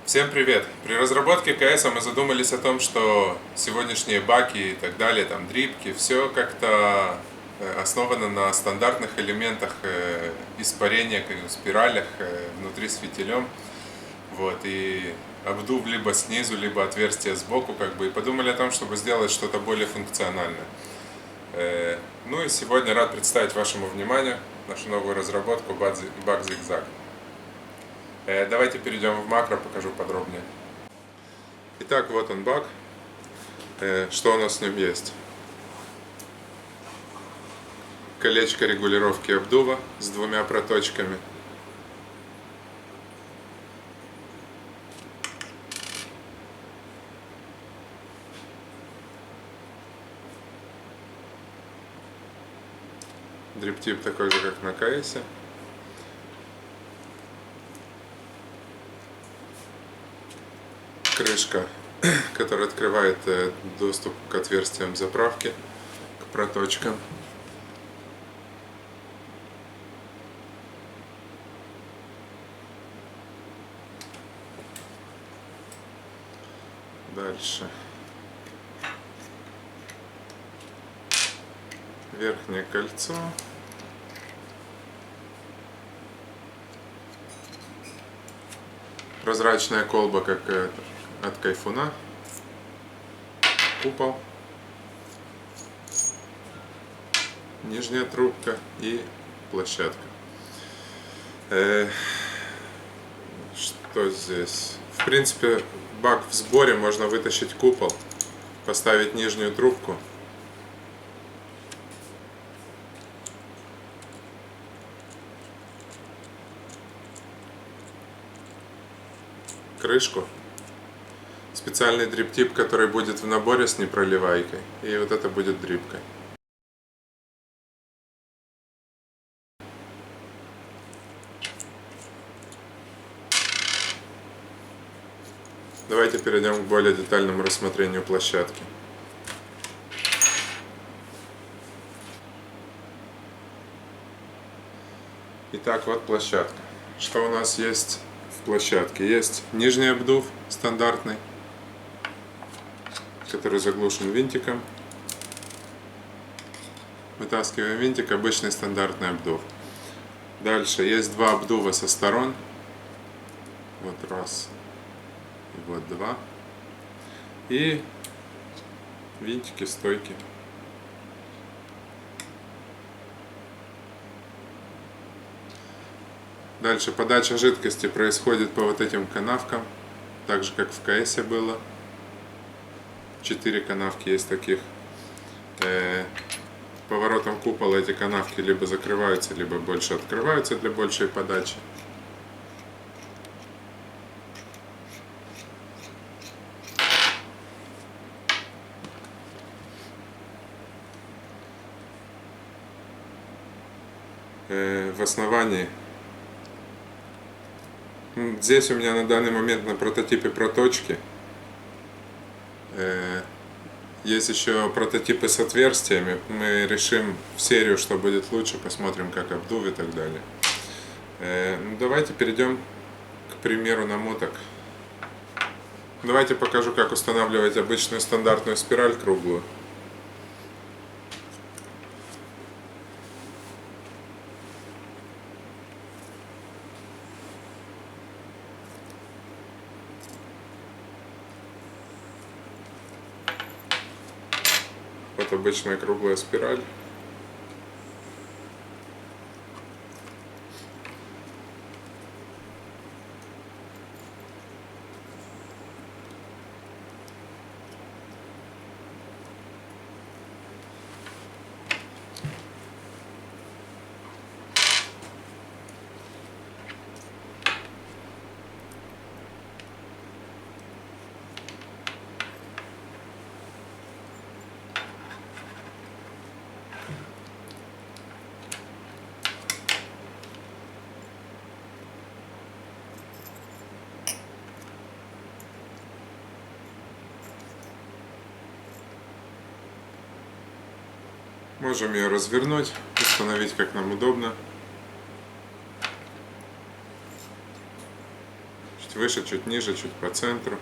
Всем привет! При разработке КС мы задумались о том, что сегодняшние баки и так далее, там дрипки, все как-то основано на стандартных элементах испарения, как в спиралях внутри с фитилем. Вот, и обдув либо снизу, либо отверстие сбоку, и подумали о том, чтобы сделать что-то более функциональное. Ну и сегодня рад представить вашему вниманию нашу новую разработку бак зигзаг. Давайте перейдем в макро, покажу подробнее. Итак, вот он бак. Что у нас в нем есть? Колечко регулировки обдува с двумя проточками. Дриптип такой же, как на КС. Крышка, которая открывает доступ к отверстиям заправки, к проточкам. Дальше. Верхнее кольцо. Прозрачная колба, как от кайфуна. Купол. Нижняя трубка и площадка. Что здесь? В принципе, бак в сборе, можно вытащить купол, поставить нижнюю трубку. Крышку. Специальный дриптип, который будет в наборе с непроливайкой. И вот это будет дрипкой. Давайте перейдем к более детальному рассмотрению площадки. Итак, вот площадка. Что у нас есть в площадке? Есть нижний обдув стандартный, который заглушен винтиком. Вытаскиваем винтик, обычный стандартный обдув. Дальше есть два обдува со сторон. Вот раз. И вот два. И винтики, стойки. Дальше подача жидкости происходит по вот этим канавкам, так же как в КС было. 4 канавки есть таких. Поворотом купола эти канавки либо закрываются, либо больше открываются для большей подачи. В основании здесь у меня на данный момент на прототипе проточки. Есть еще прототипы с отверстиями. Мы решим в серию, что будет лучше, посмотрим, как обдув и так далее. Давайте перейдем к примеру намоток. Давайте покажу, как устанавливать обычную стандартную спираль круглую. Вот обычная круглая спираль. Можем ее развернуть, установить как нам удобно. выше, чуть ниже, чуть по центру.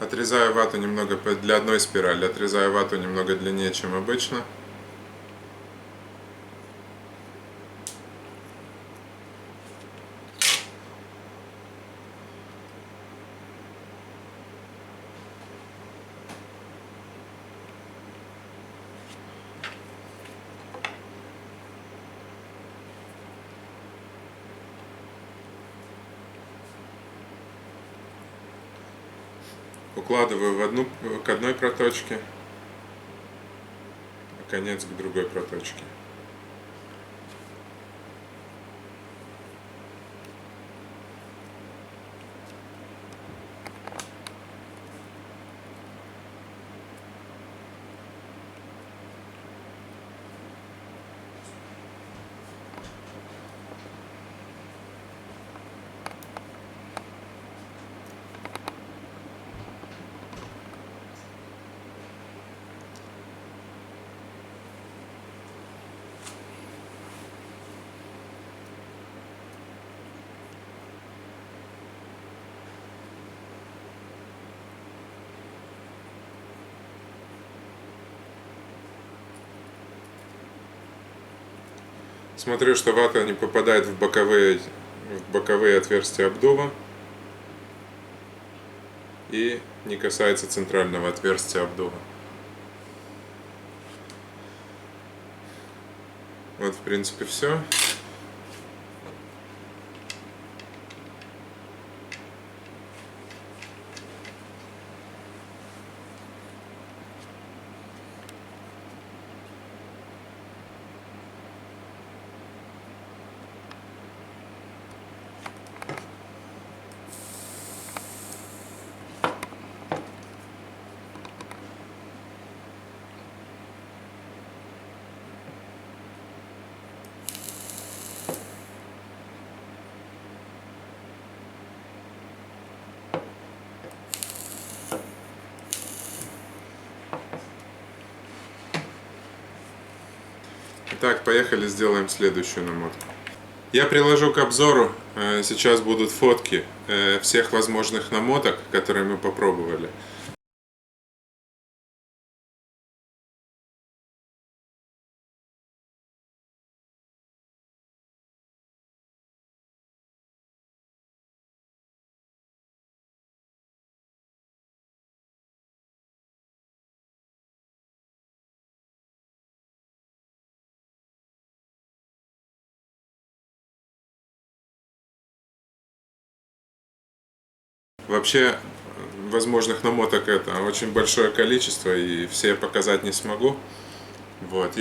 Отрезаю вату немного для одной спирали, отрезаю вату немного длиннее, чем обычно. Укладываю к одной проточке, а конец к другой проточке. Смотрю, что вата не попадает в боковые отверстия обдува и не касается центрального отверстия обдува. Вот, в принципе, все. Итак, поехали, сделаем следующую намотку. Я приложу к обзору, сейчас будут фотки всех возможных намоток, которые мы попробовали. Вообще, возможных намоток это очень большое количество, и все показать не смогу. Вот,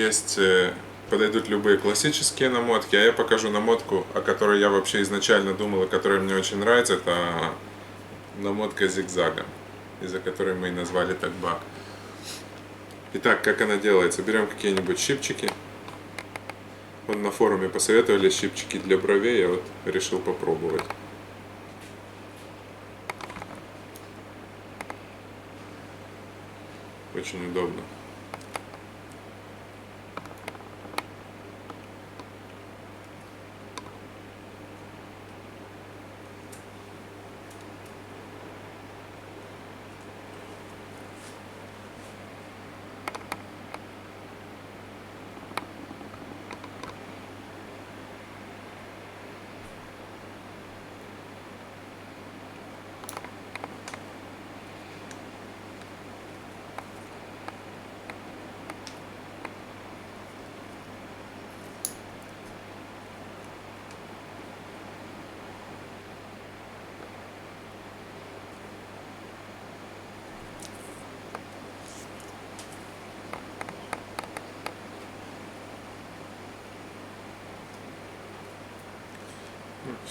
подойдут любые классические намотки, а я покажу намотку, о которой я вообще изначально думал, и которая мне очень нравится. Это намотка зигзагом, из-за которой мы и назвали так бак. Итак, как она делается? Берем какие-нибудь щипчики. Вот на форуме посоветовали щипчики для бровей, я вот решил попробовать. Очень удобно.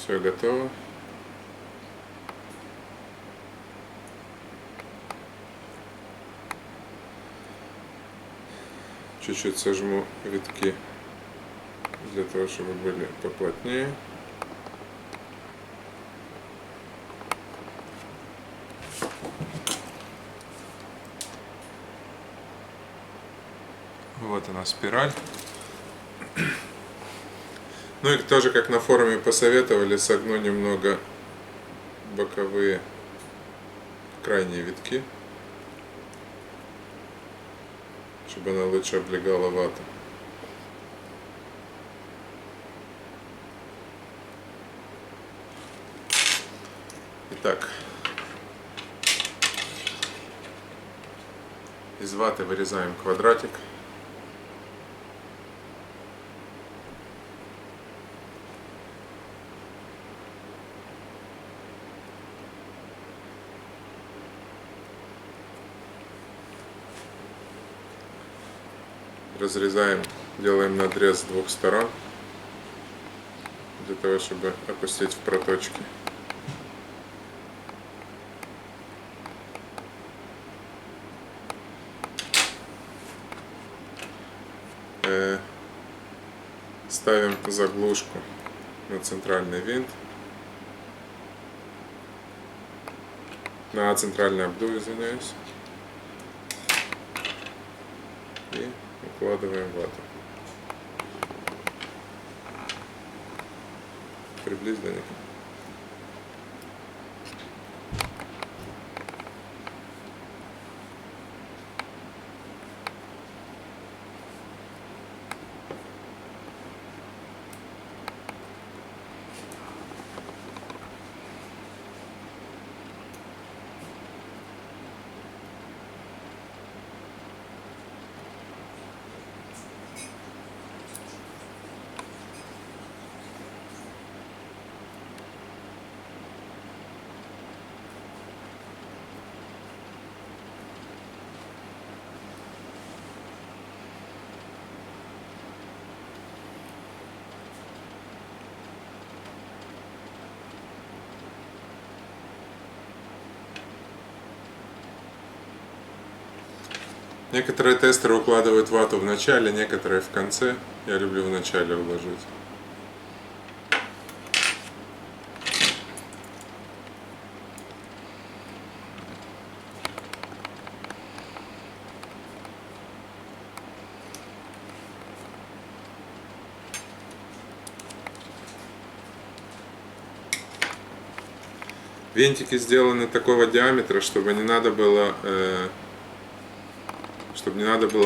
Все готово. Чуть-чуть сожму витки для того, чтобы были поплотнее. Вот она спираль. Ну и тоже, как на форуме посоветовали, согну немного боковые крайние витки, чтобы она лучше облегала вату. Итак, из ваты вырезаем квадратик. Разрезаем, делаем надрез с двух сторон, для того, чтобы опустить в проточки. Ставим заглушку на центральный винт, на центральный обдув, извиняюсь, и укладываем вату. Приблизь до них. Некоторые тестеры укладывают вату в начале, некоторые в конце. Я люблю в начале уложить. Винтики сделаны такого диаметра, чтобы не надо было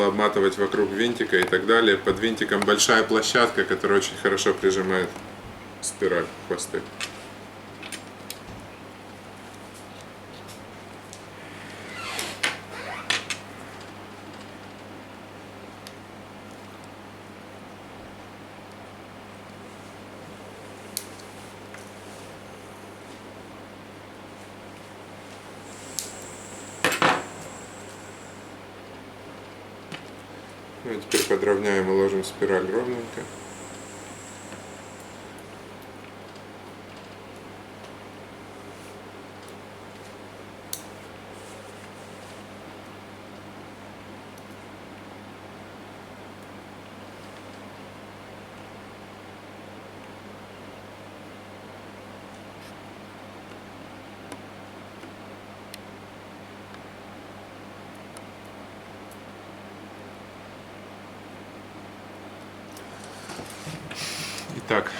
обматывать вокруг винтика и так далее. Под винтиком большая площадка, которая очень хорошо прижимает спираль, хвосты. Ну и теперь подровняем и уложим спираль ровненько. Итак,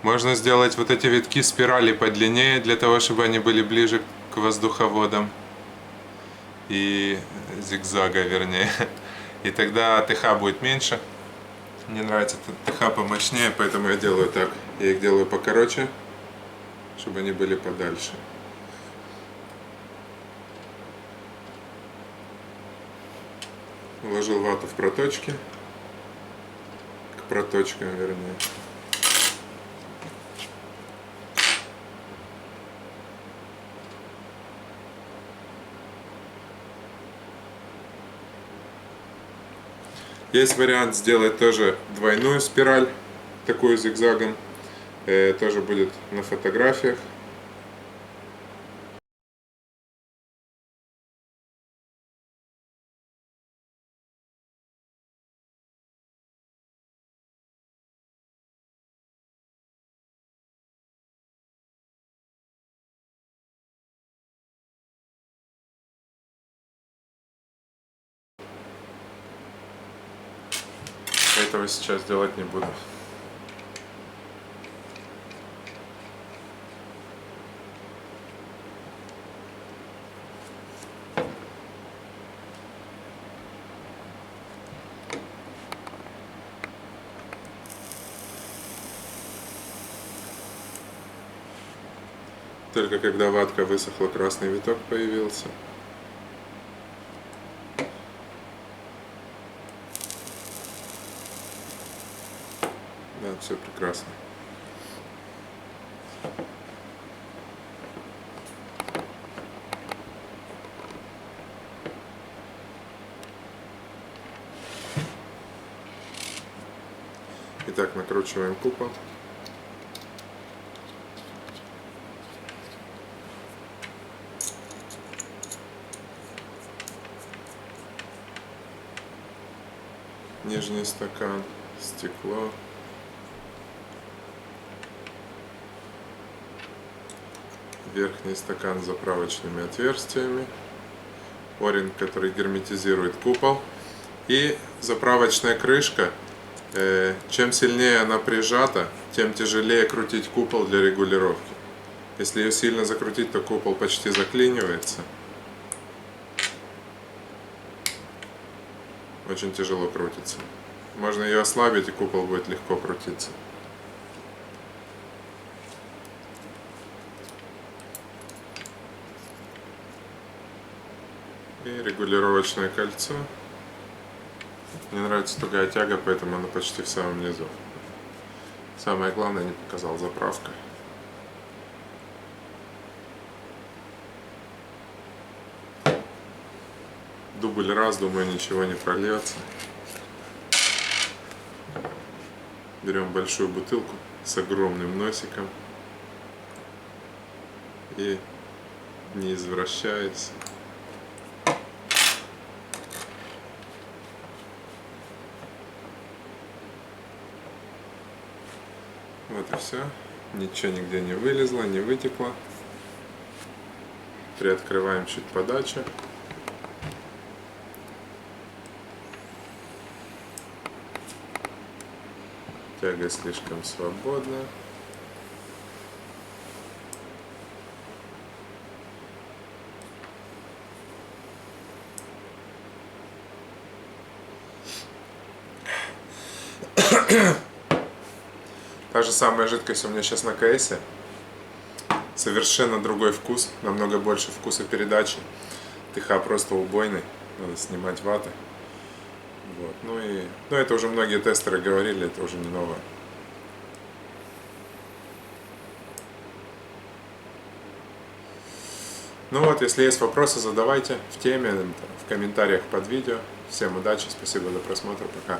можно сделать вот эти витки спирали подлиннее, для того, чтобы они были ближе к воздуховодам и зигзага, вернее. И тогда ТХ будет меньше. Мне нравится ТХ помощнее, поэтому я делаю так. Я их делаю покороче, чтобы они были подальше. Уложил вату в проточки. К проточкам, вернее. Есть вариант сделать тоже двойную спираль, такую зигзагом. Тоже будет на фотографиях. Этого сейчас делать не буду. Только когда ватка высохла, красный виток появился. Да, все прекрасно. Итак, накручиваем купол. Нижний стакан, стекло. Верхний стакан с заправочными отверстиями. О-ринг, который герметизирует купол. И заправочная крышка. Чем сильнее она прижата, тем тяжелее крутить купол для регулировки. Если ее сильно закрутить, то купол почти заклинивается. Очень тяжело крутится. Можно ее ослабить, и купол будет легко крутиться. И регулировочное кольцо. Мне нравится тугая тяга, поэтому она почти в самом низу. Самое главное, не показал заправка. Дубль раз, думаю, ничего не прольется. Берем большую бутылку с огромным носиком и, не извращаясь, вот и все. Ничего нигде не вылезло, не вытекло. Приоткрываем чуть подачу. Тяга слишком свободна. Та же самая жидкость у меня сейчас на КСе. Совершенно другой вкус, намного больше вкуса передачи. ТХ просто убойный, надо снимать ваты. Вот. Ну это уже многие тестеры говорили, это уже не новое. Ну вот, если есть вопросы, задавайте в теме, в комментариях под видео. Всем удачи, спасибо за просмотр, пока.